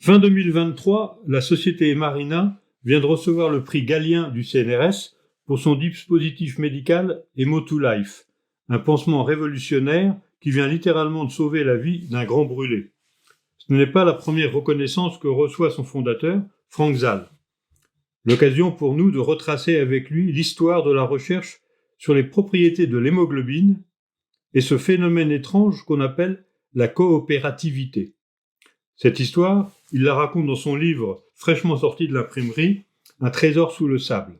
Fin 2023, la société Emarina vient de recevoir le prix Galien du CNRS pour son dispositif médical Hemo2Life, un pansement révolutionnaire qui vient littéralement de sauver la vie d'un grand brûlé. Ce n'est pas la première reconnaissance que reçoit son fondateur, Frank Zal. L'occasion pour nous de retracer avec lui l'histoire de la recherche sur les propriétés de l'hémoglobine et ce phénomène étrange qu'on appelle la coopérativité. Cette histoire, il la raconte dans son livre fraîchement sorti de l'imprimerie, Un trésor sous le sable.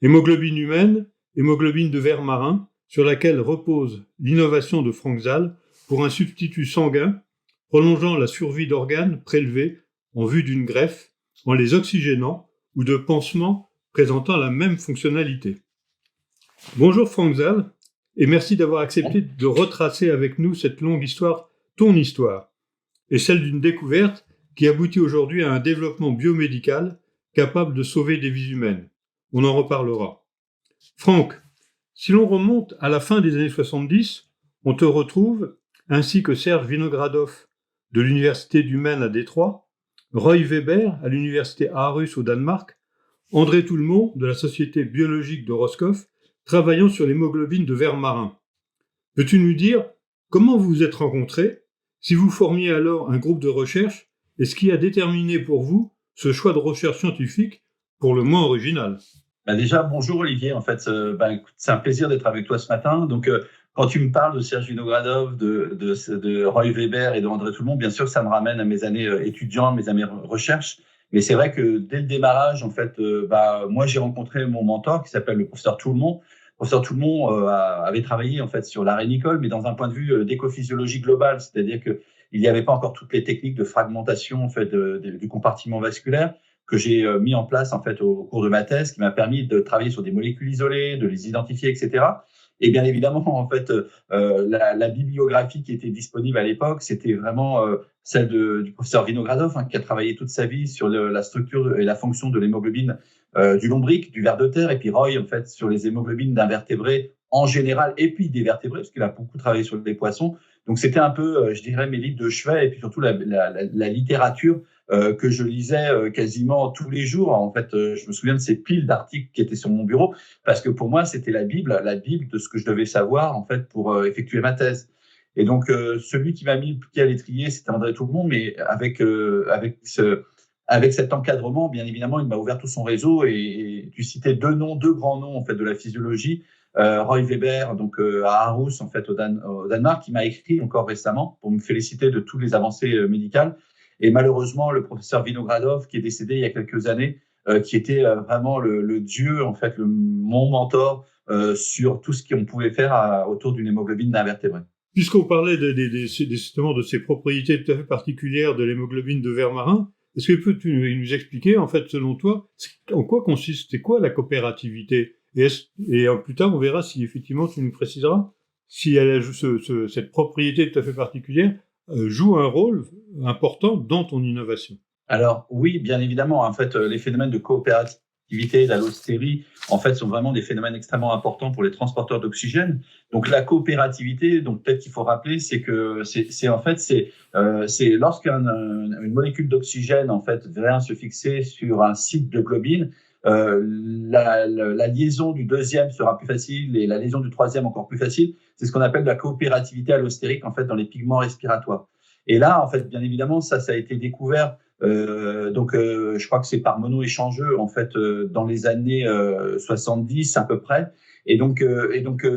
Hémoglobine humaine, hémoglobine de ver marin, sur laquelle repose l'innovation de Frank Zal pour un substitut sanguin prolongeant la survie d'organes prélevés en vue d'une greffe, en les oxygénant ou de pansements présentant la même fonctionnalité. Bonjour Frank Zal, et merci d'avoir accepté de retracer avec nous cette longue histoire, ton histoire, et celle d'une découverte qui aboutit aujourd'hui à un développement biomédical capable de sauver des vies humaines. On en reparlera. Franck, si l'on remonte à la fin des années 70, on te retrouve, ainsi que Serge Vinogradov de l'Université du Maine à Détroit, Roy Weber à l'Université Aarhus au Danemark, André Toulmont de la Société biologique de Roscoff, travaillant sur l'hémoglobine de ver marin. Peux-tu nous dire comment vous vous êtes rencontrés, si vous formiez alors un groupe de recherche, et ce qui a déterminé pour vous ce choix de recherche scientifique pour le moins original? Déjà, bonjour Olivier. En fait, écoute, c'est un plaisir d'être avec toi ce matin. Donc, quand tu me parles de Serge Vinogradov, de Roy Weber et de André Toulmont, bien sûr que ça me ramène à mes années étudiantes, mes années recherche. Mais c'est vrai que dès le démarrage, en fait, moi j'ai rencontré mon mentor qui s'appelle le professeur Toulmont. Le professeur Toulmont avait travaillé en fait sur l'arénicole, mais dans un point de vue d'écophysiologie globale, c'est-à-dire que il n'y avait pas encore toutes les techniques de fragmentation en fait du compartiment vasculaire que j'ai mis en place en fait au cours de ma thèse, qui m'a permis de travailler sur des molécules isolées, de les identifier, etc. Et bien évidemment, en fait, la bibliographie qui était disponible à l'époque, c'était vraiment celle du professeur Vinogradov, qui a travaillé toute sa vie sur la structure et la fonction de l'hémoglobine du lombric, du ver de terre, et puis Roy, en fait, sur les hémoglobines d'invertébrés en général, et puis des vertébrés, parce qu'il a beaucoup travaillé sur les poissons. Donc, c'était un peu, je dirais, mes livres de chevet, et puis surtout la littérature que je lisais quasiment tous les jours. En fait, je me souviens de ces piles d'articles qui étaient sur mon bureau, parce que pour moi, c'était la Bible de ce que je devais savoir, en fait, pour effectuer ma thèse. Et donc, celui qui m'a mis le pied à l'étrier, c'était André Toulmont, mais avec cet encadrement, bien évidemment, il m'a ouvert tout son réseau, et tu citais deux grands noms, en fait, de la physiologie. Roy Weber, donc à Aarhus, en fait, au Danemark, qui m'a écrit encore récemment pour me féliciter de toutes les avancées médicales. Et malheureusement, le professeur Vinogradov, qui est décédé il y a quelques années, qui était vraiment le dieu, en fait, mon mentor sur tout ce qu'on pouvait faire autour d'une hémoglobine d'invertébrés. Puisqu'on parlait justement de ces propriétés tout à fait particulières de l'hémoglobine de ver marin, est-ce que peux-tu nous expliquer, en fait, selon toi, en quoi consiste, quoi la coopérativité? Et plus tard, on verra si effectivement tu nous préciseras si elle a cette propriété tout à fait particulière joue un rôle important dans ton innovation. Alors oui, bien évidemment. En fait, les phénomènes de coopérativité, d'allostérie, en fait, sont vraiment des phénomènes extrêmement importants pour les transporteurs d'oxygène. Donc la coopérativité, donc peut-être qu'il faut rappeler, c'est que c'est lorsqu'une molécule d'oxygène en fait vient se fixer sur un site de globine. La liaison du deuxième sera plus facile et la liaison du troisième encore plus facile. C'est ce qu'on appelle la coopérativité allostérique en fait dans les pigments respiratoires. Et là, en fait, bien évidemment, ça a été découvert. Je crois que c'est par mono-échangeux en fait dans les années 70 à peu près. Et donc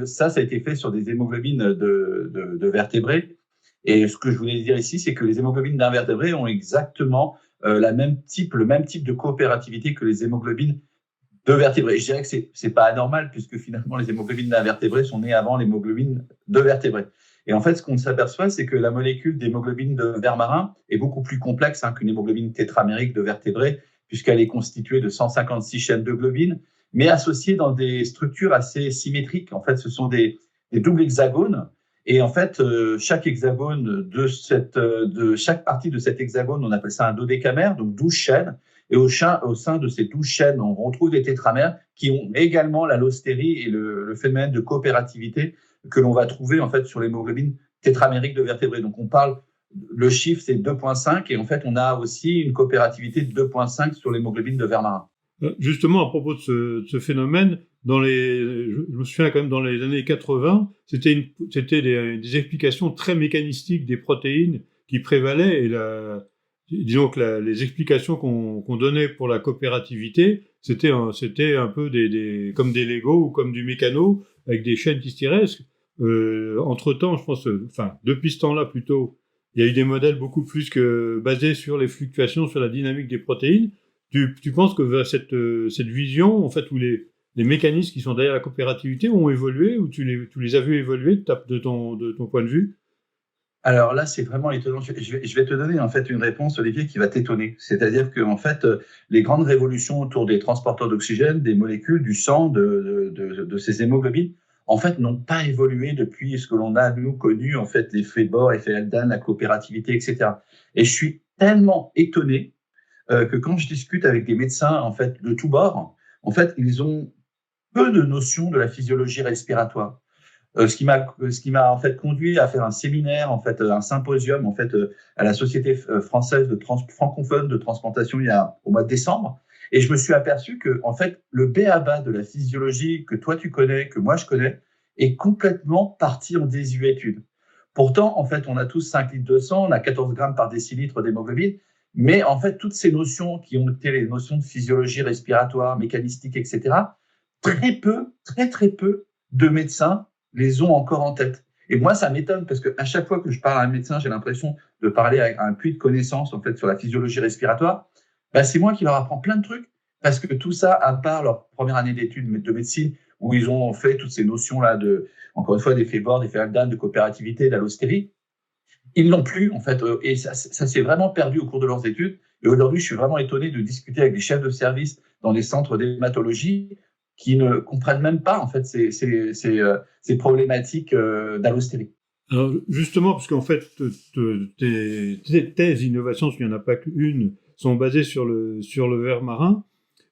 ça a été fait sur des hémoglobines de vertébrés. Et ce que je voulais dire ici, c'est que les hémoglobines d'invertébrés ont exactement le même type de coopérativité que les hémoglobines de vertébrés. Je dirais que c'est pas anormal puisque finalement les hémoglobines d'invertébrés sont nées avant l'hémoglobine de vertébrés. Et en fait, ce qu'on s'aperçoit, c'est que la molécule d'hémoglobine de ver marin est beaucoup plus complexe qu'une hémoglobine tétramérique de vertébrés, puisqu'elle est constituée de 156 chaînes de globine, mais associées dans des structures assez symétriques. En fait, ce sont des doubles hexagones. Et en fait, chaque hexagone de chaque partie de cet hexagone, on appelle ça un dodécamère, donc 12 chaînes. Et au sein de ces 12 chaînes, on retrouve des tétramères qui ont également l'allostérie et le phénomène de coopérativité que l'on va trouver en fait sur l'hémoglobine tétramérique de vertébrés. Donc on parle le chiffre, c'est 2,5 et en fait, on a aussi une coopérativité de 2,5 sur l'hémoglobine de ver marin. Justement, à propos de ce phénomène, je me souviens quand même dans les années 80, c'était des explications très mécanistiques des protéines qui prévalaient et disons que les explications qu'on donnait pour la coopérativité, c'était un peu comme des Lego ou comme du mécano avec des chaînes qui se tiraient. Entre-temps, je pense, depuis ce temps-là plutôt, il y a eu des modèles beaucoup plus basés sur les fluctuations, sur la dynamique des protéines. Tu penses que cette vision, en fait, où les mécanismes qui sont derrière la coopérativité ont évolué, ou tu les as vus évoluer de ton point de vue? Alors là, c'est vraiment étonnant. Je vais te donner en fait une réponse, Olivier, qui va t'étonner. C'est-à-dire que en fait, les grandes révolutions autour des transporteurs d'oxygène, des molécules, du sang, de ces hémoglobines, en fait, n'ont pas évolué depuis ce que l'on a nous connu, en fait, l'effet Bohr, l'effet Haldane, la coopérativité, etc. Et je suis tellement étonné que quand je discute avec des médecins en fait de tous bords, en fait, ils ont peu de notions de la physiologie respiratoire. Ce qui m'a en fait conduit à faire un séminaire, en fait, un symposium en fait à la Société française francophone de transplantation au mois de décembre. Et je me suis aperçu que en fait le b.a.-ba de la physiologie que toi tu connais, que moi je connais, est complètement parti en désuétude. Pourtant, en fait, on a tous 5 litres de sang, on a 14 grammes par décilitre d'hémoglobine, mais en fait, toutes ces notions qui ont été les notions de physiologie respiratoire, mécanistique, etc., très peu de médecins les ont encore en tête. Et moi, ça m'étonne parce qu'à chaque fois que je parle à un médecin, j'ai l'impression de parler à un puits de connaissances en fait sur la physiologie respiratoire. C'est moi qui leur apprends plein de trucs parce que tout ça, à part leur première année d'études de médecine où ils ont fait toutes ces notions-là encore une fois, d'effet Bohr, d'effet Haldane, de coopérativité, d'allostérie, ils n'ont plus en fait. Et ça s'est vraiment perdu au cours de leurs études. Et aujourd'hui, je suis vraiment étonné de discuter avec des chefs de service dans les centres d'hématologie qui ne comprennent même pas en fait ces problématiques d'allostérie. Alors justement, parce qu'en fait, tes innovations, s'il n'y en a pas qu'une, sont basées sur le ver marin.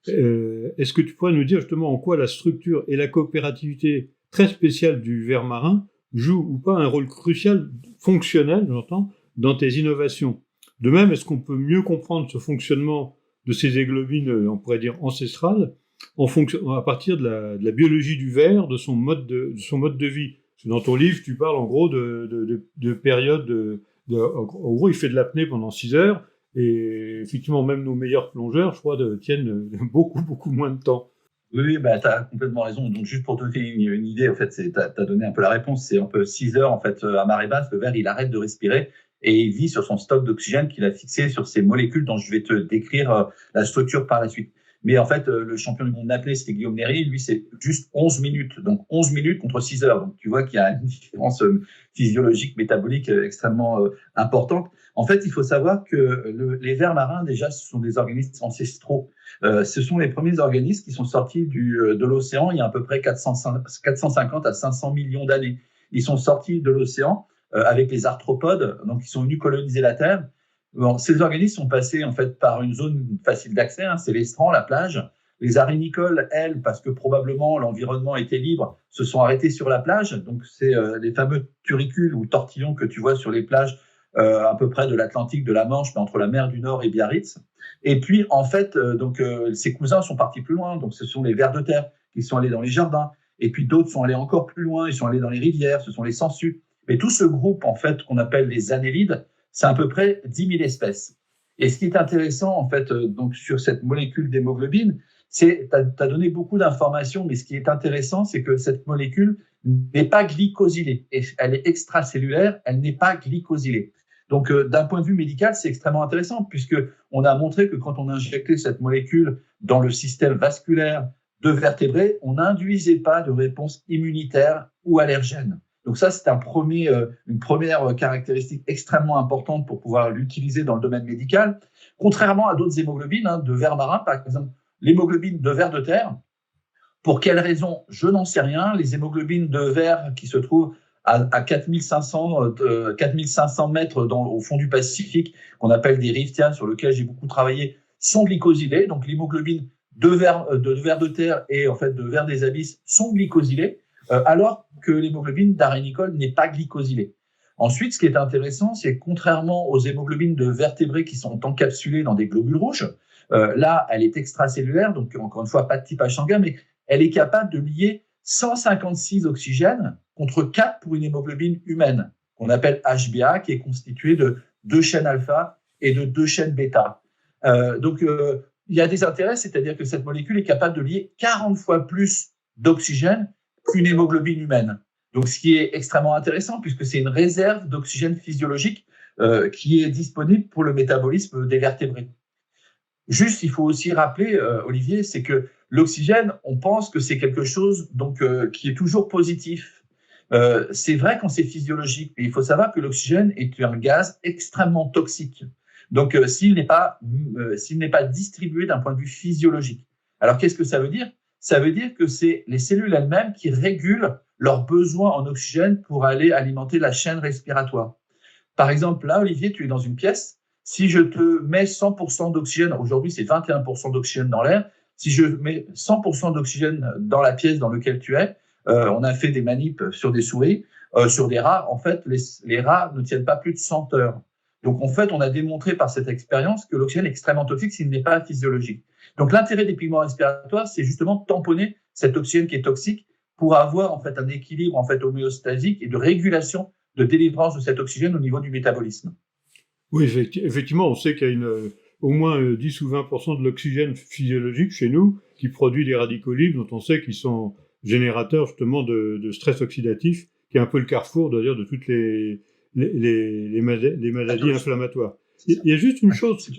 Est-ce que tu pourrais nous dire justement en quoi la structure et la coopérativité très spéciale du ver marin jouent ou pas un rôle crucial, fonctionnel, j'entends, dans tes innovations? De même, est-ce qu'on peut mieux comprendre ce fonctionnement de ces hémoglobines, on pourrait dire ancestrales, à partir de la biologie du ver, de son mode de vie? Parce que dans ton livre, tu parles en gros de périodes en gros, il fait de l'apnée pendant 6 heures, et effectivement, même nos meilleurs plongeurs, je crois, tiennent beaucoup moins de temps. Oui, tu as complètement raison. Donc, juste pour te donner une idée, en fait, tu as donné un peu la réponse. C'est un peu 6 heures, en fait, à marée basse, le ver, il arrête de respirer et il vit sur son stock d'oxygène qu'il a fixé sur ces molécules dont je vais te décrire la structure par la suite. Mais en fait, le champion du monde d'apnée, c'était Guillaume Néry. Lui, c'est juste 11 minutes. Donc, 11 minutes contre 6 heures. Donc, tu vois qu'il y a une différence physiologique, métabolique extrêmement importante. En fait, il faut savoir que les vers marins, déjà, ce sont des organismes ancestraux. Ce sont les premiers organismes qui sont sortis de l'océan il y a à peu près 450 à 500 millions d'années. Ils sont sortis de l'océan avec les arthropodes, donc ils sont venus coloniser la Terre. Bon, ces organismes sont passés en fait par une zone facile d'accès, c'est l'estran, la plage. Les arenicoles, elles, parce que probablement l'environnement était libre, se sont arrêtés sur la plage. Donc c'est les fameux turicules ou tortillons que tu vois sur les plages à peu près de l'Atlantique, de la Manche, mais entre la mer du Nord et Biarritz. Et puis en fait, ces cousins sont partis plus loin. Donc ce sont les vers de terre qui sont allés dans les jardins. Et puis d'autres sont allés encore plus loin. Ils sont allés dans les rivières. Ce sont les sangsues. Mais tout ce groupe en fait qu'on appelle les annélides, c'est à peu près 10 000 espèces. Et ce qui est intéressant, en fait, donc sur cette molécule d'hémoglobine, tu as donné beaucoup d'informations, mais ce qui est intéressant, c'est que cette molécule n'est pas glycosylée. Elle est extracellulaire, elle n'est pas glycosylée. Donc, d'un point de vue médical, c'est extrêmement intéressant, puisqu'on a montré que quand on injectait cette molécule dans le système vasculaire de vertébrés, on n'induisait pas de réponse immunitaire ou allergène. Donc ça, c'est une première caractéristique extrêmement importante pour pouvoir l'utiliser dans le domaine médical. Contrairement à d'autres hémoglobines de vers marin, par exemple, l'hémoglobine de ver de terre, pour quelle raison, je n'en sais rien. Les hémoglobines de ver qui se trouvent à 4500 mètres au fond du Pacifique, qu'on appelle des riftians, sur lesquels j'ai beaucoup travaillé, sont glycosylées. Donc l'hémoglobine de ver de terre et en fait de ver des abysses sont glycosylées. Alors que l'hémoglobine d'arénicole n'est pas glycosylée. Ensuite, ce qui est intéressant, c'est que contrairement aux hémoglobines de vertébrés qui sont encapsulées dans des globules rouges, là, elle est extracellulaire, donc encore une fois, pas de type H sanguin, mais elle est capable de lier 156 oxygènes contre 4 pour une hémoglobine humaine, qu'on appelle HbA, qui est constituée de 2 chaînes alpha et de 2 chaînes bêta. Il y a des intérêts, c'est-à-dire que cette molécule est capable de lier 40 fois plus d'oxygène qu'une hémoglobine humaine. Donc, ce qui est extrêmement intéressant, puisque c'est une réserve d'oxygène physiologique qui est disponible pour le métabolisme des vertébrés. Juste, il faut aussi rappeler, Olivier, c'est que l'oxygène, on pense que c'est quelque chose qui est toujours positif. C'est vrai quand c'est physiologique, mais il faut savoir que l'oxygène est un gaz extrêmement toxique. Donc, s'il n'est pas distribué d'un point de vue physiologique. Alors, qu'est-ce que ça veut dire? Ça veut dire que c'est les cellules elles-mêmes qui régulent leurs besoins en oxygène pour aller alimenter la chaîne respiratoire. Par exemple, là, Olivier, tu es dans une pièce. Si je te mets 100% d'oxygène, aujourd'hui c'est 21% d'oxygène dans l'air, si je mets 100% d'oxygène dans la pièce dans laquelle tu es, on a fait des manips sur des souris, sur des rats, en fait, les rats ne tiennent pas plus de 100 heures. Donc, en fait, on a démontré par cette expérience que l'oxygène est extrêmement toxique s'il n'est pas physiologique. Donc, l'intérêt des pigments respiratoires, c'est justement de tamponner cet oxygène qui est toxique pour avoir, en fait, un équilibre, en fait, homéostasique et de régulation de délivrance de cet oxygène au niveau du métabolisme. Oui, effectivement, on sait qu'il y a au moins 10 ou 20% de l'oxygène physiologique chez nous qui produit des radicaux libres dont on sait qu'ils sont générateurs justement de stress oxydatif, qui est un peu le carrefour d'ailleurs de toutes les maladies inflammatoires. Il y a juste une chose.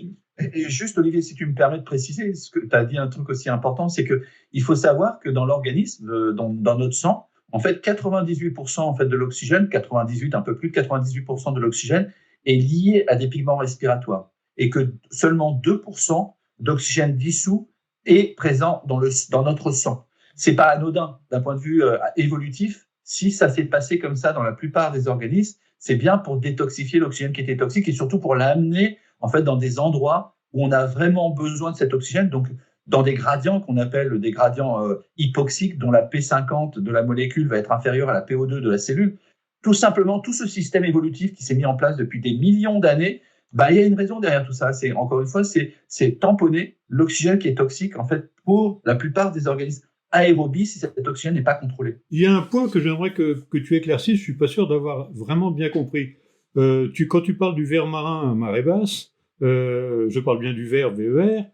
Et juste, Olivier, si tu me permets de préciser, ce que tu as dit un truc aussi important, c'est que il faut savoir que dans l'organisme, dans notre sang, en fait, 98% en fait de l'oxygène, 98, un peu plus de 98% de l'oxygène est lié à des pigments respiratoires et que seulement 2% d'oxygène dissous est présent dans notre sang. C'est pas anodin d'un point de vue évolutif. Si ça s'est passé comme ça dans la plupart des organismes, c'est bien pour détoxifier l'oxygène qui était toxique et surtout pour l'amener en fait dans des endroits où on a vraiment besoin de cet oxygène, donc dans des gradients qu'on appelle des gradients hypoxiques, dont la P50 de la molécule va être inférieure à la PO2 de la cellule. Tout simplement, tout ce système évolutif qui s'est mis en place depuis des millions d'années, il y a une raison derrière tout ça. C'est encore une fois, c'est tamponner l'oxygène qui est toxique en fait pour la plupart des organismes aérobies si cet oxygène n'est pas contrôlé. Il y a un point que j'aimerais que tu éclaircisses. Je suis pas sûr d'avoir vraiment bien compris. Quand tu parles du ver marin à marée basse, je parle bien du ver VER.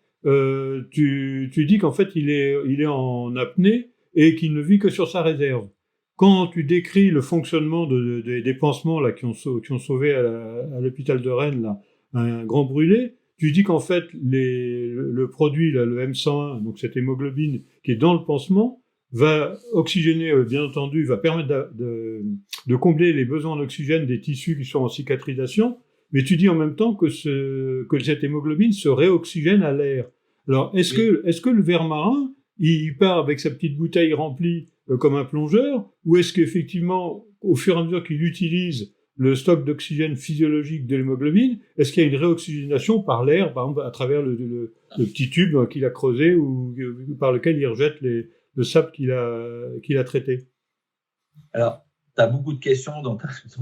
Tu dis qu'en fait il est en apnée et qu'il ne vit que sur sa réserve. Quand tu décris le fonctionnement des pansements là qui ont sauvé à l'hôpital de Rennes là un grand brûlé, tu dis qu'en fait le produit là, le M101, donc cette hémoglobine qui est dans le pansement, va oxygéner, bien entendu, va permettre de combler les besoins d'oxygène des tissus qui sont en cicatrisation, mais tu dis en même temps que cette hémoglobine se réoxygène à l'air. Alors, est-ce que le ver marin, il part avec sa petite bouteille remplie comme un plongeur, ou est-ce qu'effectivement, au fur et à mesure qu'il utilise le stock d'oxygène physiologique de l'hémoglobine, est-ce qu'il y a une réoxygénation par l'air, par exemple à travers le petit tube qu'il a creusé ou par lequel il rejette le sable qu'il a traité? Alors, tu as beaucoup de questions dans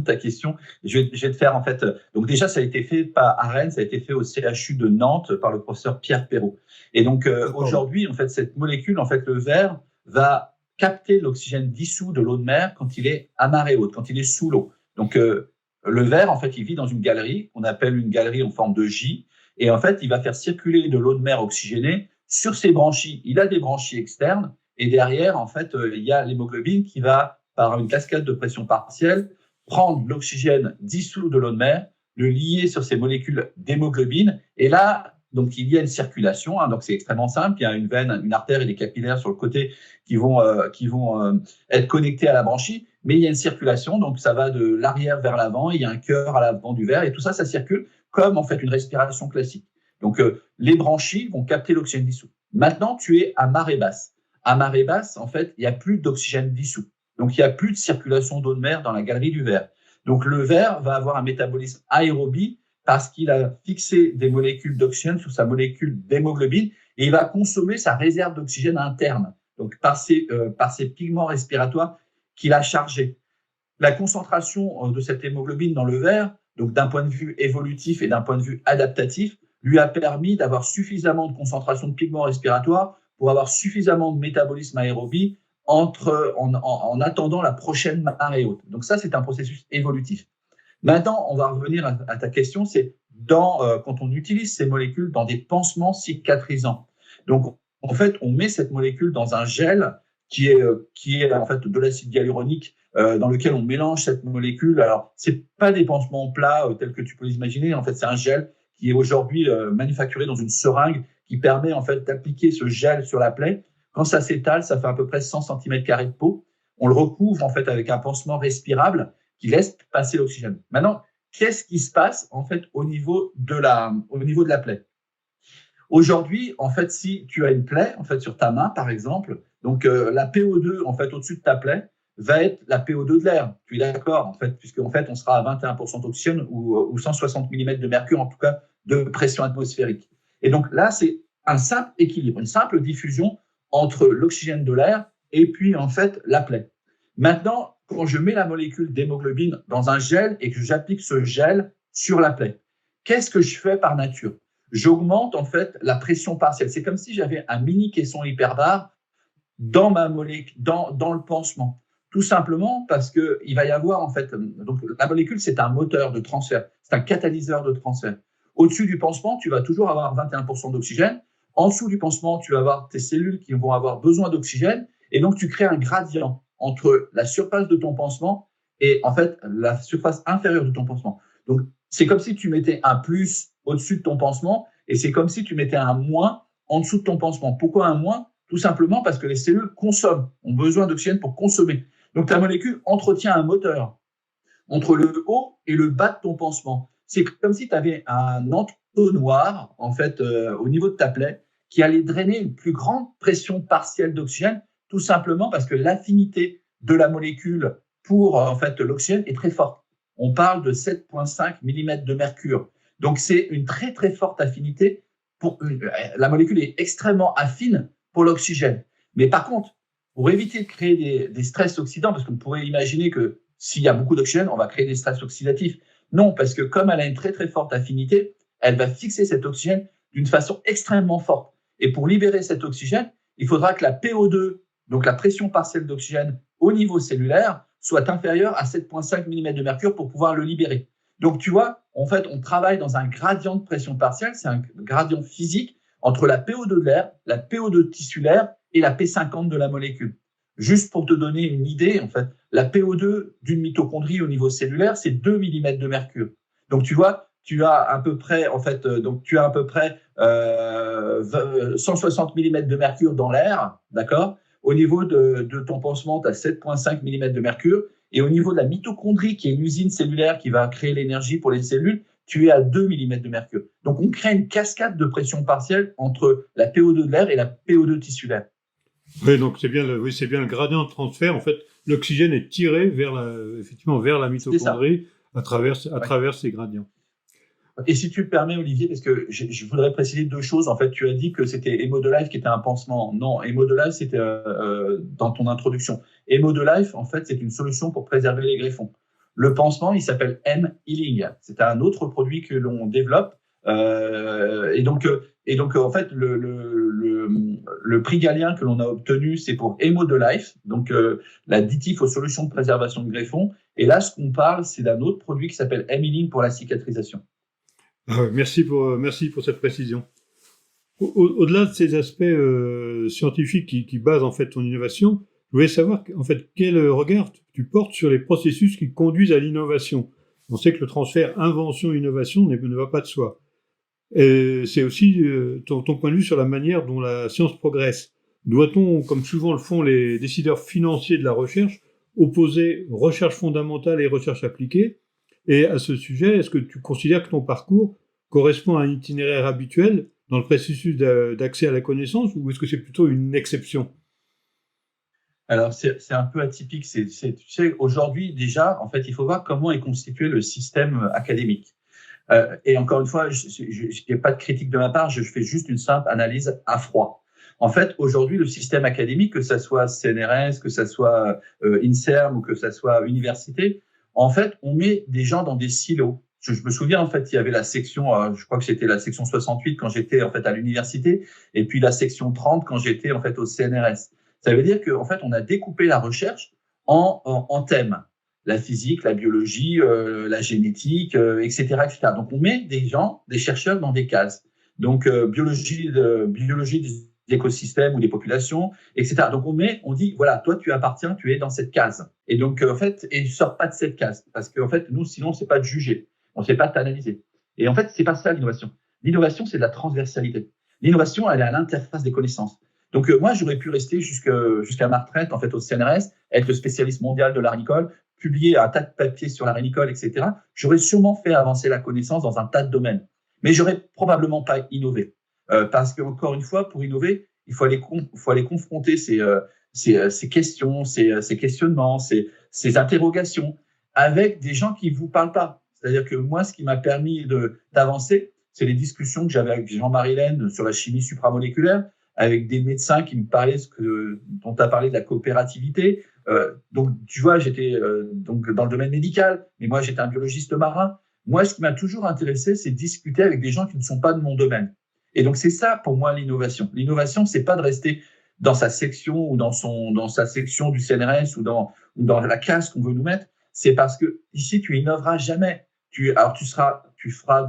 ta question. Je vais te faire en fait. Donc déjà, ça a été fait à Rennes, ça a été fait au CHU de Nantes par le professeur Pierre Perrault. Et donc aujourd'hui, en fait, cette molécule, en fait, le ver va capter l'oxygène dissous de l'eau de mer quand il est à marée haute, quand il est sous l'eau. Donc le ver, en fait, il vit dans une galerie qu'on appelle une galerie en forme de J. Et en fait, il va faire circuler de l'eau de mer oxygénée sur ses branchies. Il a des branchies externes. Et derrière, en fait, il y a l'hémoglobine qui va, par une cascade de pression partielle, prendre l'oxygène dissous de l'eau de mer, le lier sur ces molécules d'hémoglobine. Et là, donc, il y a une circulation. Donc, c'est extrêmement simple. Il y a une veine, une artère et des capillaires sur le côté qui vont être connectés à la branchie. Mais il y a une circulation. Donc, ça va de l'arrière vers l'avant. Il y a un cœur à l'avant du ver. Et tout ça, ça circule comme, en fait, une respiration classique. Donc, les branchies vont capter l'oxygène dissous. Maintenant, tu es à marée basse. À marée basse, en fait, il n'y a plus d'oxygène dissous. Donc, il n'y a plus de circulation d'eau de mer dans la galerie du ver. Donc, le ver va avoir un métabolisme aérobie parce qu'il a fixé des molécules d'oxygène sur sa molécule d'hémoglobine et il va consommer sa réserve d'oxygène interne, donc par ses pigments respiratoires qu'il a chargés. la concentration de cette hémoglobine dans le verre, donc d'un point de vue évolutif et d'un point de vue adaptatif, lui a permis d'avoir suffisamment de concentration de pigments respiratoires pour avoir suffisamment de métabolisme aérobie en attendant la prochaine marée haute. Donc ça, c'est un processus évolutif. Maintenant, on va revenir à ta question, c'est quand on utilise ces molécules dans des pansements cicatrisants. Donc, en fait, on met cette molécule dans un gel qui est en fait de l'acide hyaluronique dans lequel on mélange cette molécule. Alors, c'est pas des pansements plats tels que tu peux l'imaginer. En fait, c'est un gel qui est aujourd'hui manufacturé dans une seringue qui permet en fait d'appliquer ce gel sur la plaie. Quand ça s'étale, ça fait à peu près 100 cm² de peau. On le recouvre en fait avec un pansement respirable qui laisse passer l'oxygène. Maintenant, qu'est-ce qui se passe en fait au niveau de la plaie? Aujourd'hui, en fait, si tu as une plaie en fait sur ta main, par exemple, donc la PO2 en fait au-dessus de ta plaie va être la PO2 de l'air. Tu es d'accord en fait, puisque en fait on sera à 21% d'oxygène ou 160 mm de mercure en tout cas de pression atmosphérique. Et donc là, c'est un simple équilibre, une simple diffusion entre l'oxygène de l'air et puis en fait la plaie. Maintenant, quand je mets la molécule d'hémoglobine dans un gel et que j'applique ce gel sur la plaie, qu'est-ce que je fais par nature? J'augmente en fait la pression partielle. C'est comme si j'avais un mini caisson hyperbare dans le pansement. Tout simplement parce que il va y avoir en fait, donc la molécule c'est un moteur de transfert, c'est un catalyseur de transfert. Au-dessus du pansement, tu vas toujours avoir 21% d'oxygène. En dessous du pansement, tu vas avoir tes cellules qui vont avoir besoin d'oxygène et donc tu crées un gradient entre la surface de ton pansement et en fait la surface inférieure de ton pansement. Donc c'est comme si tu mettais un plus au-dessus de ton pansement et c'est comme si tu mettais un moins en dessous de ton pansement. Pourquoi un moins? Tout simplement parce que les cellules consomment, ont besoin d'oxygène pour consommer. Donc ta molécule entretient un moteur entre le haut et le bas de ton pansement. C'est comme si tu avais un entonnoir en fait au niveau de ta plaie qui allait drainer une plus grande pression partielle d'oxygène, tout simplement parce que l'affinité de la molécule pour en fait l'oxygène est très forte. On parle de 7,5 mm de mercure. Donc c'est une très très forte affinité. La molécule est extrêmement affine pour l'oxygène. Mais par contre, pour éviter de créer des stress oxydants, parce qu'on pourrait imaginer que s'il y a beaucoup d'oxygène, on va créer des stress oxydatifs. Non, parce que comme elle a une très très forte affinité, elle va fixer cet oxygène d'une façon extrêmement forte. Et pour libérer cet oxygène, il faudra que la PO2, donc la pression partielle d'oxygène au niveau cellulaire, soit inférieure à 7,5 mm de mercure pour pouvoir le libérer. Donc tu vois, en fait, on travaille dans un gradient de pression partielle, c'est un gradient physique entre la PO2 de l'air, la PO2 tissulaire et la P50 de la molécule. Juste pour te donner une idée, en fait, la PO2 d'une mitochondrie au niveau cellulaire, c'est 2 mm de mercure. Donc tu vois, tu as à peu près 160 mm de mercure dans l'air, d'accord? Au niveau de ton pansement, tu as 7,5 mm de mercure. Et au niveau de la mitochondrie, qui est une usine cellulaire qui va créer l'énergie pour les cellules, tu es à 2 mm de mercure. Donc, on crée une cascade de pression partielle entre la PO2 de l'air et la PO2 tissulaire. Oui, donc c'est bien le gradient de transfert. En fait, l'oxygène est tiré vers la mitochondrie à travers ces gradients. Et si tu le permets, Olivier, parce que je voudrais préciser deux choses. En fait, tu as dit que c'était Hémodelife qui était un pansement. Non, Hémodelife, c'était dans ton introduction. Hémodelife, en fait, c'est une solution pour préserver les greffons. Le pansement, il s'appelle M-Healing. C'est un autre produit que l'on développe. Et donc, en fait, le prix Galien que l'on a obtenu, c'est pour Hémodelife, donc l'additif aux solutions de préservation de greffons. Et là, ce qu'on parle, c'est d'un autre produit qui s'appelle M-Healing pour la cicatrisation. Merci pour cette précision. Au-delà de ces aspects scientifiques qui basent en fait ton innovation, je voulais savoir en fait quel regard tu portes sur les processus qui conduisent à l'innovation. On sait que le transfert invention-innovation ne va pas de soi. Et c'est aussi ton point de vue sur la manière dont la science progresse. Doit-on, comme souvent le font les décideurs financiers de la recherche, opposer recherche fondamentale et recherche appliquée? Et à ce sujet, est-ce que tu considères que ton parcours correspond à un itinéraire habituel dans le processus d'accès à la connaissance, ou est-ce que c'est plutôt une exception? Alors, c'est un peu atypique. Tu sais, aujourd'hui, déjà, en fait, il faut voir comment est constitué le système académique. Et encore une fois, je n'ai pas de critique de ma part, je fais juste une simple analyse à froid. En fait, aujourd'hui, le système académique, que ça soit CNRS, que ça soit INSERM ou que ça soit université, en fait, on met des gens dans des silos. Je me souviens, en fait, il y avait la section, je crois que c'était la section 68 quand j'étais, en fait, à l'université, et puis la section 30 quand j'étais, en fait, au CNRS. Ça veut dire qu'en fait, on a découpé la recherche en thèmes. La physique, la biologie, la génétique, etc., etc. Donc, on met des gens, des chercheurs dans des cases. Donc, biologie des écosystèmes ou des populations, etc. Donc, on dit, voilà, toi, tu appartiens, tu es dans cette case. Et donc, en fait, et ne sors pas de cette case. Parce qu'en fait, nous, sinon, c'est pas de juger. On ne sait pas t'analyser. Et en fait, c'est pas ça l'innovation. L'innovation, c'est de la transversalité. L'innovation, elle est à l'interface des connaissances. Donc, moi, j'aurais pu rester jusqu'à ma retraite, en fait, au CNRS, être le spécialiste mondial de la rénicole, publier un tas de papiers sur la rénicole, etc. J'aurais sûrement fait avancer la connaissance dans un tas de domaines. Mais j'aurais probablement pas innové. Parce qu'encore une fois, pour innover, il faut aller confronter ces questions, ces questionnements, ces interrogations avec des gens qui vous parlent pas. C'est-à-dire que moi, ce qui m'a permis d'avancer, c'est les discussions que j'avais avec Jean-Marie Laine sur la chimie supramoléculaire, avec des médecins qui me parlaient dont tu as parlé de la coopérativité. Donc, tu vois, j'étais donc dans le domaine médical, mais moi, j'étais un biologiste marin. Moi, ce qui m'a toujours intéressé, c'est discuter avec des gens qui ne sont pas de mon domaine. Et donc, c'est ça pour moi l'innovation. L'innovation, c'est pas de rester dans sa section ou dans sa section du CNRS ou dans la case qu'on veut nous mettre. C'est parce que ici, tu innoveras jamais. Tu feras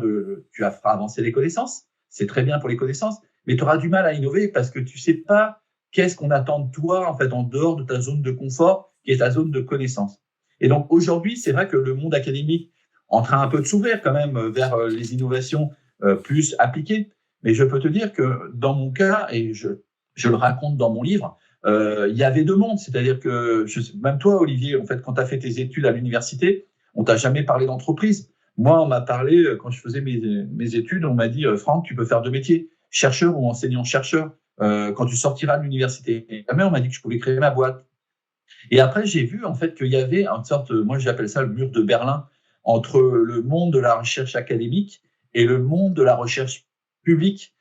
avancer les connaissances. C'est très bien pour les connaissances, mais tu auras du mal à innover parce que tu sais pas qu'est-ce qu'on attend de toi, en fait, en dehors de ta zone de confort, qui est ta zone de connaissance. Et donc, aujourd'hui, c'est vrai que le monde académique en train un peu de s'ouvrir quand même vers les innovations plus appliquées. Mais je peux te dire que dans mon cas, et je le raconte dans mon livre, il y avait deux mondes. C'est-à-dire que même toi, Olivier, en fait, quand tu as fait tes études à l'université, on t'a jamais parlé d'entreprise. Moi, on m'a parlé, quand je faisais mes études, on m'a dit, Franck, tu peux faire deux métiers, chercheur ou enseignant-chercheur, quand tu sortiras de l'université. Et jamais on m'a dit que je pouvais créer ma boîte. Et après, j'ai vu en fait qu'il y avait une sorte, moi j'appelle ça le mur de Berlin, entre le monde de la recherche académique et le monde de la recherche publique,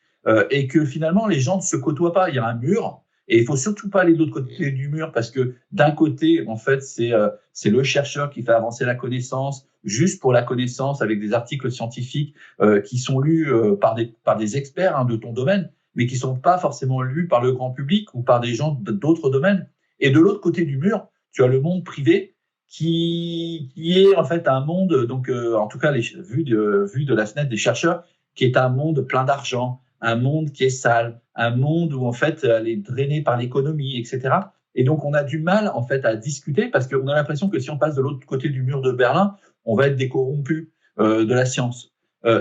et que finalement les gens ne se côtoient pas. Il y a un mur, et il faut surtout pas aller de l'autre côté du mur, parce que d'un côté, en fait, c'est le chercheur qui fait avancer la connaissance, juste pour la connaissance, avec des articles scientifiques qui sont lus par des experts de ton domaine, mais qui sont pas forcément lus par le grand public ou par des gens d'autres domaines. Et de l'autre côté du mur, tu as le monde privé qui est en fait un monde, donc en tout cas vu de la fenêtre des chercheurs, qui est un monde plein d'argent, un monde qui est sale, un monde où en fait elle est drainée par l'économie, etc. Et donc on a du mal en fait à discuter parce qu'on a l'impression que si on passe de l'autre côté du mur de Berlin, on va être des corrompus de la science.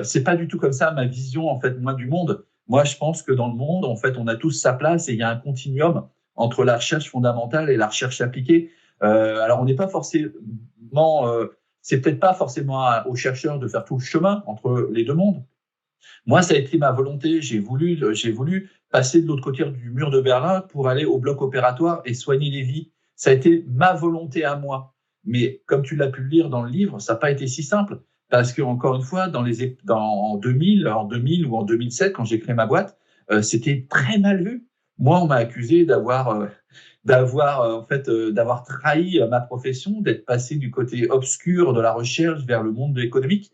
C'est pas du tout comme ça ma vision en fait moi du monde. Moi je pense que dans le monde en fait on a tous sa place et il y a un continuum entre la recherche fondamentale et la recherche appliquée. Alors, on n'est pas forcément, c'est peut-être pas forcément aux chercheurs de faire tout le chemin entre les deux mondes. Moi, ça a été ma volonté. J'ai voulu passer de l'autre côté du mur de Berlin pour aller au bloc opératoire et soigner les vies. Ça a été ma volonté à moi. Mais comme tu l'as pu le lire dans le livre, ça n'a pas été si simple. Parce que, encore une fois, en 2000 ou en 2007, quand j'ai créé ma boîte, c'était très mal vu. Moi, on m'a accusé d'avoir trahi ma profession, d'être passé du côté obscur de la recherche vers le monde économique.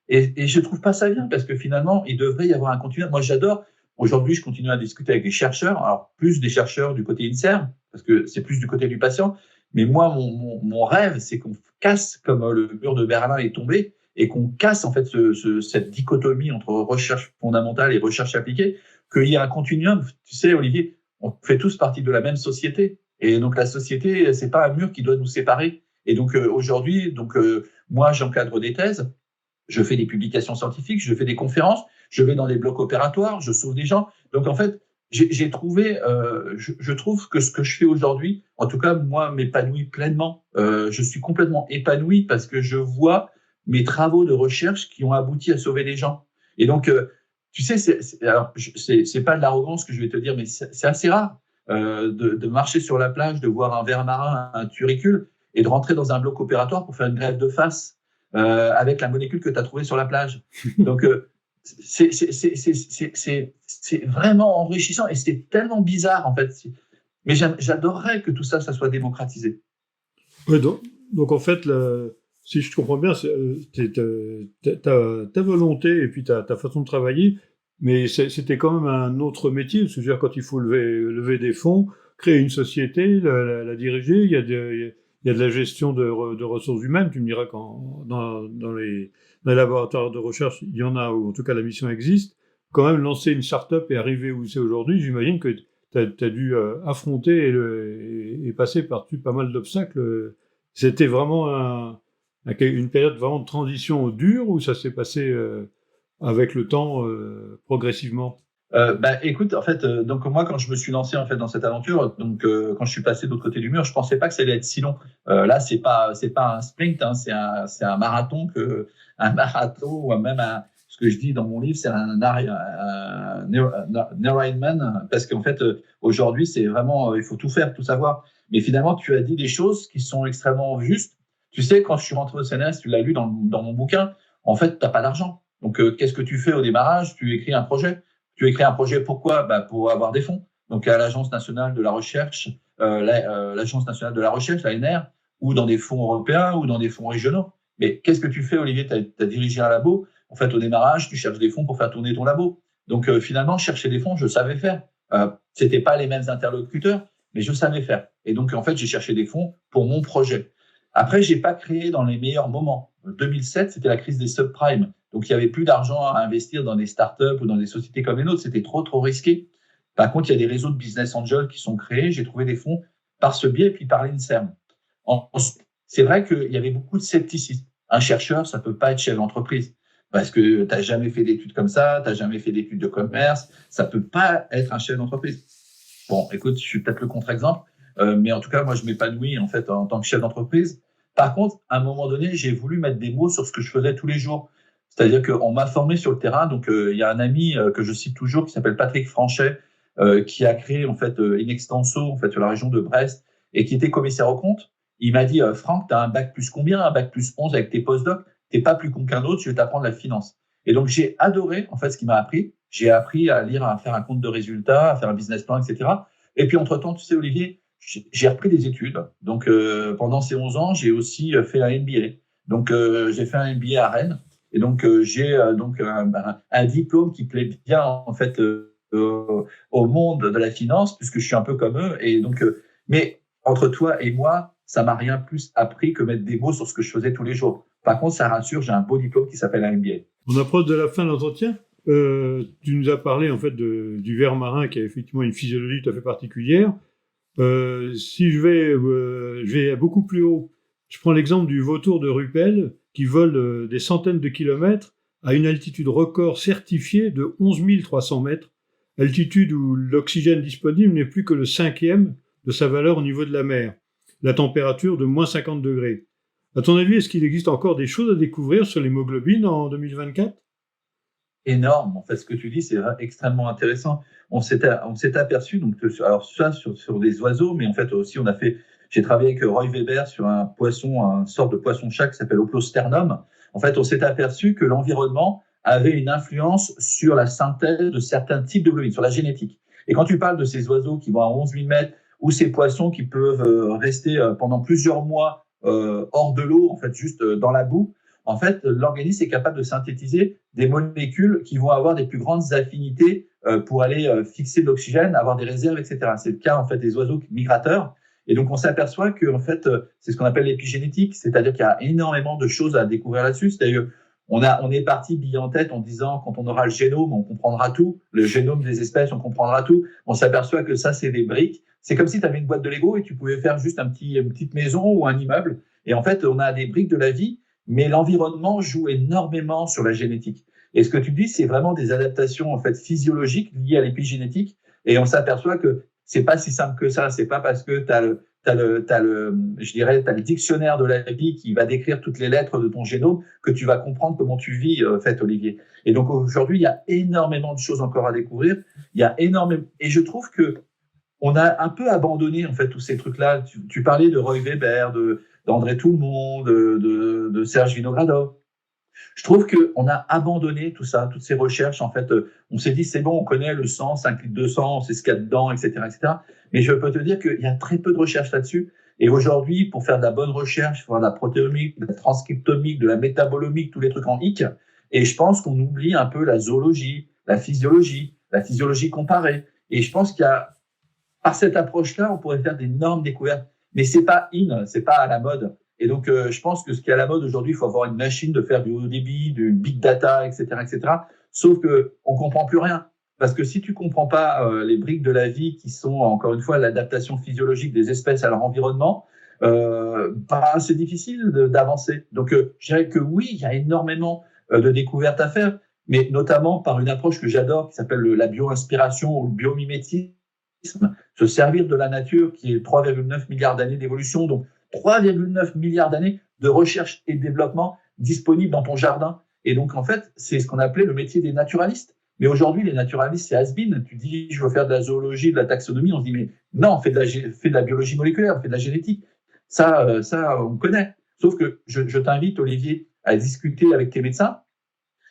Et je trouve pas ça bien parce que finalement, il devrait y avoir un continuum. Moi, j'adore. Aujourd'hui, je continue à discuter avec des chercheurs. Alors, plus des chercheurs du côté INSERM, parce que c'est plus du côté du patient. Mais moi, mon rêve, c'est qu'on casse, comme le mur de Berlin est tombé, et qu'on casse en fait cette dichotomie entre recherche fondamentale et recherche appliquée, qu'il y a un continuum. Tu sais, Olivier, on fait tous partie de la même société. Et donc, la société, c'est pas un mur qui doit nous séparer. Et donc, aujourd'hui, moi, j'encadre des thèses, je fais des publications scientifiques, je fais des conférences, je vais dans des blocs opératoires, je sauve des gens. Donc, en fait, j'ai trouvé, je trouve que ce que je fais aujourd'hui, en tout cas, moi, m'épanouit pleinement. Je suis complètement épanoui parce que je vois mes travaux de recherche qui ont abouti à sauver des gens. Et donc, tu sais, c'est pas de l'arrogance que je vais te dire, mais c'est assez rare de marcher sur la plage, de voir un ver marin, un turricule, et de rentrer dans un bloc opératoire pour faire une greffe de face avec la molécule que tu as trouvée sur la plage. Donc, c'est c'est vraiment enrichissant et c'est tellement bizarre en fait. Mais j'adorerais que tout ça, ça soit démocratisé. Ouais, donc en fait, si je comprends bien, ta volonté et puis ta façon de travailler, mais c'était quand même un autre métier. C'est-à-dire quand il faut lever des fonds, créer une société, la diriger, il y a de la gestion de ressources humaines. Tu me diras dans les laboratoires de recherche, il y en a, ou en tout cas la mission existe. Quand même lancer une start-up et arriver où c'est aujourd'hui, j'imagine que tu as dû affronter et passer par-dessus pas mal d'obstacles. C'était vraiment une période vraiment de transition dure ou ça s'est passé avec le temps progressivement? Écoute, en fait, donc moi quand je me suis lancé en fait dans cette aventure, donc quand je suis passé de l'autre côté du mur, je pensais pas que ça allait être si long. Là, c'est pas un sprint, hein, c'est un marathon un marathon ou même ce que je dis dans mon livre, c'est un Ironman parce qu'en fait aujourd'hui c'est vraiment il faut tout faire, tout savoir. Mais finalement, tu as dit des choses qui sont extrêmement justes. Tu sais, quand je suis rentré au CNRS, tu l'as lu dans mon bouquin. En fait, t'as pas d'argent. Donc qu'est-ce que tu fais au démarrage? Tu écris un projet. Tu écris un projet pourquoi? Pour avoir des fonds. Donc à l'Agence nationale de la recherche, l'Agence nationale de la recherche, l'ANR, ou dans des fonds européens ou dans des fonds régionaux. Mais qu'est-ce que tu fais, Olivier? Tu as dirigé un labo. En fait, au démarrage, tu cherches des fonds pour faire tourner ton labo. Donc finalement, chercher des fonds, je savais faire. C'était pas les mêmes interlocuteurs, mais je savais faire. Et donc en fait, j'ai cherché des fonds pour mon projet. Après, j'ai pas créé dans les meilleurs moments. 2007, c'était la crise des subprimes. Donc, il y avait plus d'argent à investir dans des startups ou dans des sociétés comme les nôtres. C'était trop risqué. Par contre, il y a des réseaux de business angels qui sont créés. J'ai trouvé des fonds par ce biais et puis par l'INSERM. C'est vrai qu'il y avait beaucoup de scepticisme. Un chercheur, ça peut pas être chef d'entreprise parce que tu n'as jamais fait d'études comme ça, tu n'as jamais fait d'études de commerce. Ça peut pas être un chef d'entreprise. Bon, écoute, je suis peut-être le contre-exemple, mais en tout cas, moi, je m'épanouis en fait en tant que chef d'entreprise. Par contre, à un moment donné, j'ai voulu mettre des mots sur ce que je faisais tous les jours. C'est-à-dire qu'on m'a formé sur le terrain. Donc, il y a un ami que je cite toujours qui s'appelle Patrick Franchet, qui a créé en fait Inextenso en fait sur la région de Brest et qui était commissaire aux comptes. Il m'a dit Franck, tu as un bac plus combien? Un bac plus 11 avec tes postdocs. T'es pas plus con qu'un autre. Je vais t'apprendre la finance. Et donc, j'ai adoré en fait ce qu'il m'a appris. J'ai appris à lire, à faire un compte de résultats, à faire un business plan, etc. Et puis entre-temps, tu sais, Olivier, j'ai repris des études. Donc, pendant ces 11 ans, j'ai aussi fait un MBA. Donc, j'ai fait un MBA à Rennes. Et donc, j'ai donc un diplôme qui plaît bien, en fait, au monde de la finance, puisque je suis un peu comme eux. Et donc, mais entre toi et moi, ça m'a rien plus appris que mettre des mots sur ce que je faisais tous les jours. Par contre, ça rassure, j'ai un beau diplôme qui s'appelle un MBA. On approche de la fin de l'entretien. Tu nous as parlé en fait du ver marin qui a effectivement une physiologie tout à fait particulière. Si je vais beaucoup plus haut, je prends l'exemple du vautour de Rupel qui vole des centaines de kilomètres à une altitude record certifiée de 11 300 mètres, altitude où l'oxygène disponible n'est plus que le cinquième de sa valeur au niveau de la mer, la température de moins 50 degrés. À ton avis, est-ce qu'il existe encore des choses à découvrir sur l'hémoglobine en 2024? Énorme. En fait, ce que tu dis, c'est extrêmement intéressant. On s'est aperçu, donc, alors ça sur des oiseaux, mais en fait aussi, j'ai travaillé avec Roy Weber sur un poisson, un sort de poisson-chat qui s'appelle Oplosternum. En fait, on s'est aperçu que l'environnement avait une influence sur la synthèse de certains types de globines, sur la génétique. Et quand tu parles de ces oiseaux qui vont à 11 000 mètres, ou ces poissons qui peuvent rester pendant plusieurs mois hors de l'eau, en fait, juste dans la boue, en fait, l'organisme est capable de synthétiser des molécules qui vont avoir des plus grandes affinités pour aller fixer de l'oxygène, avoir des réserves, etc. C'est le cas en fait des oiseaux migrateurs. Et donc, on s'aperçoit que en fait, c'est ce qu'on appelle l'épigénétique, c'est-à-dire qu'il y a énormément de choses à découvrir là-dessus. C'est-à-dire, on est parti bille en tête en disant quand on aura le génome, on comprendra tout. Le génome des espèces, on comprendra tout. On s'aperçoit que ça, c'est des briques. C'est comme si tu avais une boîte de Lego et tu pouvais faire juste une petite maison ou un immeuble. Et en fait, on a des briques de la vie. Mais l'environnement joue énormément sur la génétique. Et ce que tu dis, c'est vraiment des adaptations en fait physiologiques liées à l'épigénétique. Et on s'aperçoit que c'est pas si simple que ça. C'est pas parce que t'as le dictionnaire de la vie qui va décrire toutes les lettres de ton génome que tu vas comprendre comment tu vis, en fait, Olivier. Et donc aujourd'hui, il y a énormément de choses encore à découvrir. Il y a énormément, et je trouve que on a un peu abandonné en fait tous ces trucs-là. Tu parlais de Roy Weber, d'André Tout-le-Monde, de Serge Vinogradov. Je trouve qu'on a abandonné tout ça, toutes ces recherches. En fait, on s'est dit, c'est bon, on connaît le sang, 5 litres de sang, on sait ce qu'il y a dedans, etc., etc. Mais je peux te dire qu'il y a très peu de recherches là-dessus. Et aujourd'hui, pour faire de la bonne recherche, il faut faire de la protéomique, de la transcriptomique, de la métabolomique, tous les trucs en hic. Et je pense qu'on oublie un peu la zoologie, la physiologie comparée. Et je pense qu'il y a, par cette approche-là, on pourrait faire d'énormes découvertes. Mais c'est pas c'est pas à la mode. Et donc, je pense que ce qui est à la mode aujourd'hui, il faut avoir une machine de faire du haut débit, du big data, etc., etc. Sauf que on comprend plus rien. Parce que si tu comprends pas les briques de la vie qui sont, encore une fois, l'adaptation physiologique des espèces à leur environnement, c'est difficile d'avancer. Donc, je dirais que oui, il y a énormément de découvertes à faire, mais notamment par une approche que j'adore, qui s'appelle la bio-inspiration ou le biomimétisme, se servir de la nature, qui est 3,9 milliards d'années d'évolution, donc 3,9 milliards d'années de recherche et de développement disponibles dans ton jardin. Et donc, en fait, c'est ce qu'on appelait le métier des naturalistes. Mais aujourd'hui, les naturalistes, c'est has-been. Tu dis, je veux faire de la zoologie, de la taxonomie. On se dit, mais non, fais de la biologie moléculaire, fais de la génétique. Ça, on connaît. Sauf que je t'invite, Olivier, à discuter avec tes médecins.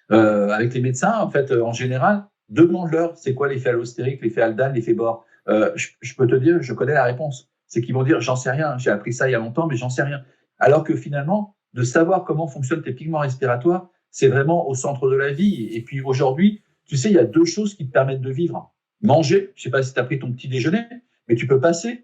Avec les médecins, en fait, en général, demande-leur c'est quoi l'effet allostérique, l'effet Haldane, l'effet Bohr. Je peux te dire, je connais la réponse. C'est qu'ils vont dire, j'en sais rien, j'ai appris ça il y a longtemps, mais j'en sais rien. Alors que finalement, de savoir comment fonctionnent tes pigments respiratoires, c'est vraiment au centre de la vie. Et puis aujourd'hui, tu sais, il y a 2 choses qui te permettent de vivre. Manger, je sais pas si tu as pris ton petit déjeuner, mais tu peux passer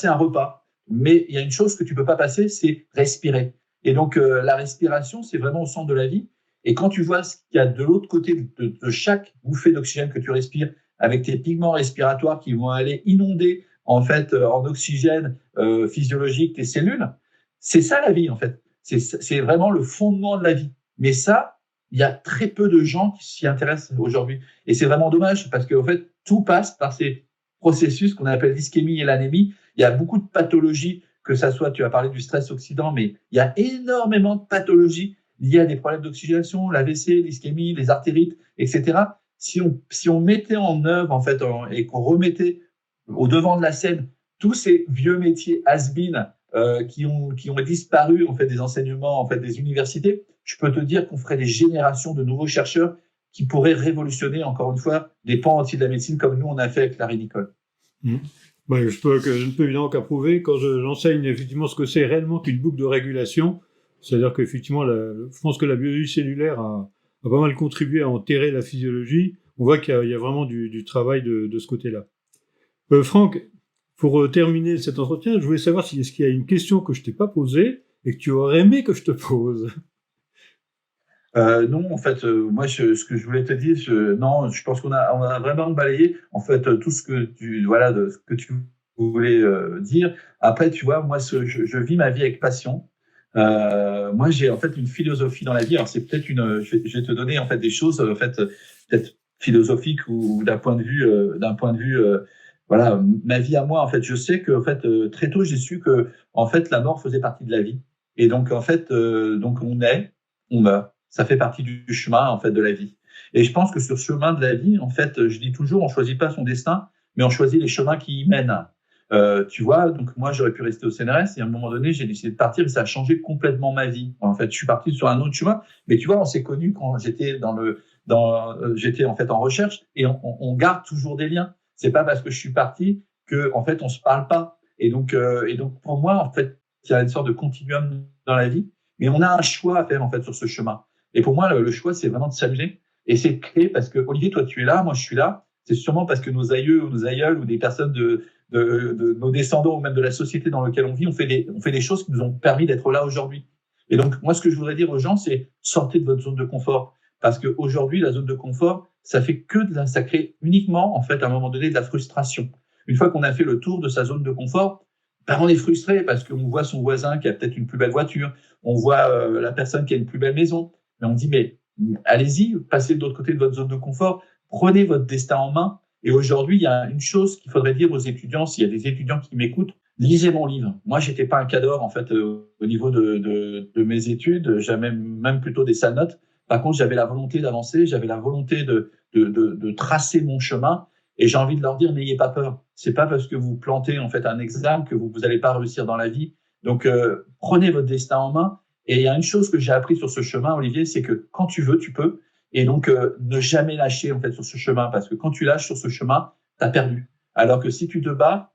un repas. Mais il y a une chose que tu peux pas passer, c'est respirer. Et donc, la respiration, c'est vraiment au centre de la vie. Et quand tu vois ce qu'il y a de l'autre côté de chaque bouffée d'oxygène que tu respires, avec tes pigments respiratoires qui vont aller inonder en fait en oxygène physiologique tes cellules, c'est ça la vie en fait. C'est vraiment le fondement de la vie. Mais ça, il y a très peu de gens qui s'y intéressent aujourd'hui. Et c'est vraiment dommage parce qu'en fait, tout passe par ces processus qu'on appelle l'ischémie et l'anémie. Il y a beaucoup de pathologies, que ça soit, tu as parlé du stress oxydant, mais il y a énormément de pathologies liées à des problèmes d'oxygénation, l'AVC, l'ischémie, les artérites, etc. Si on mettait en œuvre, en fait, et qu'on remettait au devant de la scène tous ces vieux métiers has-been qui ont disparu, en fait, des enseignements, en fait, des universités, je peux te dire qu'on ferait des générations de nouveaux chercheurs qui pourraient révolutionner, encore une fois, des pans entiers de la médecine comme nous, on a fait avec Larry Nicole. Ouais, je ne peux évidemment qu'approuver quand j'enseigne effectivement ce que c'est réellement qu'une boucle de régulation. C'est-à-dire qu'effectivement, je pense que la biologie cellulaire a pas mal contribué à enterrer la physiologie. On voit qu'il y a vraiment du travail de ce côté-là. Franck, pour terminer cet entretien, je voulais savoir est-ce qu'il y a une question que je t'ai pas posée et que tu aurais aimé que je te pose. Non, en fait, moi, ce que je voulais te dire, je pense qu'on a vraiment balayé, en fait, tout ce que ce que tu voulais dire. Après, tu vois, moi, je vis ma vie avec passion. Moi, j'ai en fait une philosophie dans la vie. Alors, c'est peut-être je vais te donner en fait des choses, en fait, peut-être philosophiques ou d'un point de vue, voilà, ma vie à moi. En fait, je sais que, en fait, très tôt, j'ai su que, en fait, la mort faisait partie de la vie. Et donc, en fait, donc on meurt. Ça fait partie du chemin, en fait, de la vie. Et je pense que sur ce chemin de la vie, en fait, je dis toujours, on choisit pas son destin, mais on choisit les chemins qui y mènent. Tu vois, donc moi, j'aurais pu rester au CNRS et à un moment donné, j'ai décidé de partir et ça a changé complètement ma vie. En fait, je suis parti sur un autre chemin. Mais tu vois, on s'est connus quand j'étais j'étais en fait en recherche et on garde toujours des liens. C'est pas parce que je suis parti que, en fait, on se parle pas. Et donc pour moi, en fait, il y a une sorte de continuum dans la vie, mais on a un choix à faire, en fait, sur ce chemin. Et pour moi, le choix, c'est vraiment de s'amuser. Et c'est clé parce que, Olivier, toi, tu es là, moi, je suis là. C'est sûrement parce que nos aïeux ou nos aïeuls ou des personnes de nos descendants ou même de la société dans laquelle on vit, on fait des choses qui nous ont permis d'être là aujourd'hui. Et donc, moi, ce que je voudrais dire aux gens, c'est sortez de votre zone de confort. Parce qu'aujourd'hui, la zone de confort, ça crée uniquement, en fait, à un moment donné, de la frustration. Une fois qu'on a fait le tour de sa zone de confort, on est frustré parce qu'on voit son voisin qui a peut-être une plus belle voiture, on voit la personne qui a une plus belle maison. Mais on dit, mais allez-y, passez de l'autre côté de votre zone de confort, prenez votre destin en main. Et aujourd'hui, il y a une chose qu'il faudrait dire aux étudiants, s'il y a des étudiants qui m'écoutent, lisez mon livre. Moi, j'étais pas un cador, en fait, au niveau de mes études, j'avais même plutôt des sales notes. Par contre, j'avais la volonté d'avancer, j'avais la volonté de tracer mon chemin. Et j'ai envie de leur dire, n'ayez pas peur. C'est pas parce que vous plantez, en fait, un examen que vous allez pas réussir dans la vie. Donc, prenez votre destin en main Et il y a une chose que j'ai appris sur ce chemin, Olivier, c'est que quand tu veux, tu peux. Et donc, ne jamais lâcher en fait sur ce chemin, parce que quand tu lâches sur ce chemin, tu as perdu. Alors que si tu te bats,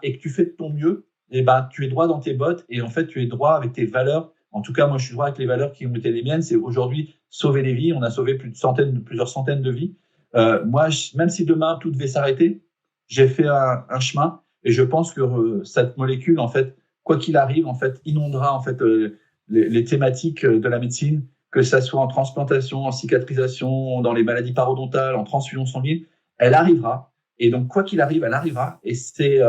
et que tu fais de ton mieux, et tu es droit dans tes bottes et en fait, tu es droit avec tes valeurs. En tout cas, moi, je suis droit avec les valeurs qui ont été les miennes. C'est aujourd'hui sauver les vies. On a sauvé plusieurs centaines de vies. Moi, même si demain tout devait s'arrêter, j'ai fait un chemin et je pense que cette molécule, en fait, quoi qu'il arrive, en fait, inondera en fait les thématiques de la médecine, que ça soit en transplantation, en cicatrisation, dans les maladies parodontales, en transfusion sanguine, elle arrivera. Et donc, quoi qu'il arrive, elle arrivera. Et c'est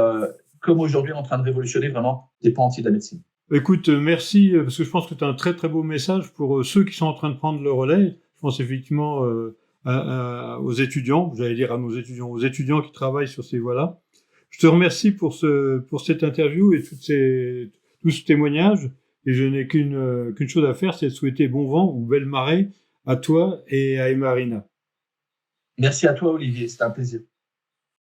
comme aujourd'hui, en train de révolutionner vraiment des pans entiers de la médecine. Écoute, merci, parce que je pense que tu as un très très beau message pour ceux qui sont en train de prendre le relais. Je pense effectivement aux étudiants, j'allais dire à nos étudiants, aux étudiants qui travaillent sur ces voies-là. Je te remercie pour cette interview et tout ce témoignage. Et je n'ai qu'une chose à faire, c'est de souhaiter bon vent ou belle marée à toi et à Emarina. Merci à toi, Olivier. C'était un plaisir.